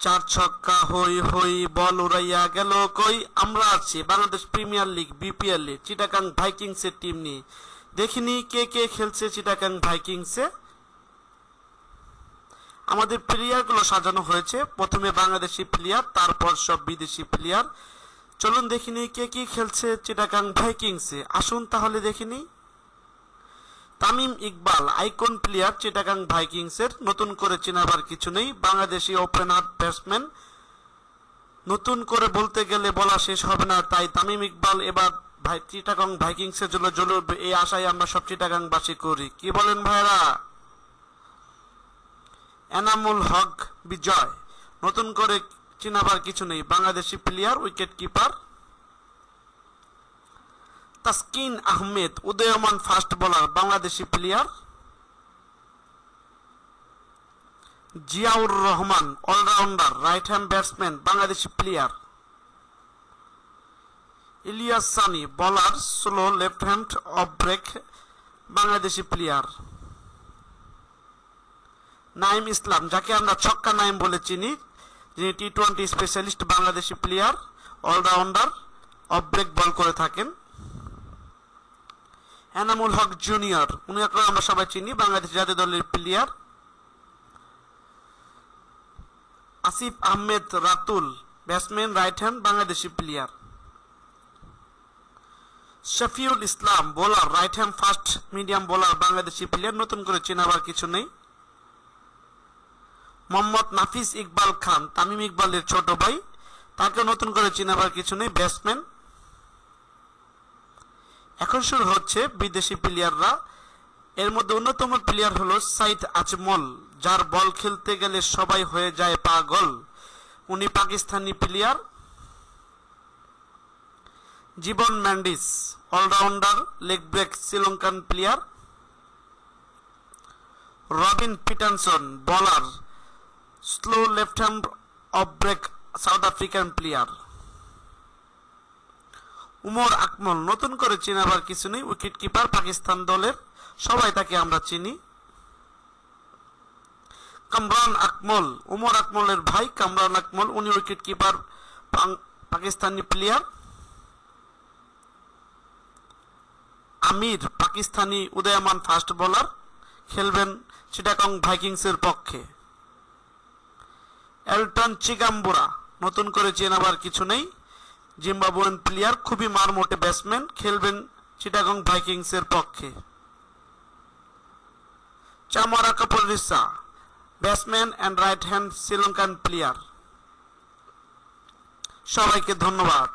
চার ছক্কা হই হই বল উড়াইয়া গেল কই। আমরা আছি বাংলাদেশ প্রিমিয়ার লিগ বিপিএল এ চিটাগাং ভাইকিংসের টিম নিয়ে। দেখিনি কে কে খেলছে চিটাগাং ভাইকিংসে। আমাদের প্লেয়ারগুলো সাজানো হয়েছে, প্রথমে বাংলাদেশি প্লেয়ার, তারপর সব বিদেশি প্লেয়ার। চলুন দেখিনি কে কি খেলছে চিটাগাং ভাইকিংসে। আসুন তাহলে দেখিনি। তামিম ইকবাল আইকন প্লেয়ার চিটাগাং ভাইকিংসের, নতুন করে চেনাবার কিছু নেই। বাংলাদেশি ওপেনার ব্যাটসম্যান, নতুন করে বলতে গেলে বলা শেষ হবে না। তাই তামিম ইকবাল এবার চিটাগাং ভাইকিংসের জন্য জ্বলবে, এই আশায় আমরা সব চিটাগাংবাসী করি। কি বলেন ভাইরা? এনামুল হক বিজয়, নতুন করে চিনাবার কিছু নেই, Bangladeshi player, wicket keeper. Taskin Ahmed উদীয়মান fast bowler, Bangladeshi player. Ziaur Rahman allrounder right hand batsman, Bangladeshi player. Elias Sunny bowler, slow left hand off break, Bangladeshi player. Naim Islam, যাকে আমরা ছক্কা নাইম বলে চিনি, যিনি টি-20 specialist, Bangladeshi player, allrounder, off break ball করে থাকেন। এনামুল হক জুনিয়র, উনাকে আমরা সবাই চিনি, বাংলাদেশ জাতীয় দলের player. Asif Ahmed Ratul batsman right hand, Bangladeshi player. Shafiul Islam bowler right hand fast medium bowler, Bangladeshi player, নতুন করে চেনাবার কিছু নেই। মোহাম্মদ নাফিস ইকবাল খান তামিম ইকবালের ছোট ভাই, তাকে নতুন করে চেনাবার কিছু নেই, ব্যাটসম্যান। এখন শুরু হচ্ছে বিদেশি প্লেয়াররা। এর মধ্যে অন্যতম প্লেয়ার হলো সাইদ আজমল, যার বল খেলতে গেলে সবাই হয়ে যায় পাগল, উনি Pakistani player. Jeevan Mendis allrounder leg break, Sri Lankan player. Robin Peterson bowler, slow left hand off break, South African player. Umar Akmal, নতুন করে চেনাবার কিছু নেই, উইকেট কিপার, পাকিস্তান দলের, সবাই তাকে আমরা চিনি। কামরান আকমল, উমর আকমলের ভাই কামরান আকমল, উনি উইকেট কিপার, পাকিস্তানি প্লেয়ার। আমির পাকিস্তানি উদীয়মান ফাস্ট বোলার, খেলবেন চিটাগং ভাইকিংসের পক্ষে। এলটন চিগাম্বুরা, নতুন করে চেনাবার কিছু নেই, জিম্বাবুয়ান প্লেয়ার, খুবই মারমোটে ব্যাটসম্যান, খেলবেন চিটাগং ভাইকিংসের পক্ষে। চামারা কাপুরিসা batsman and right hand Sri Lankan player. সবাইকে ধন্যবাদ।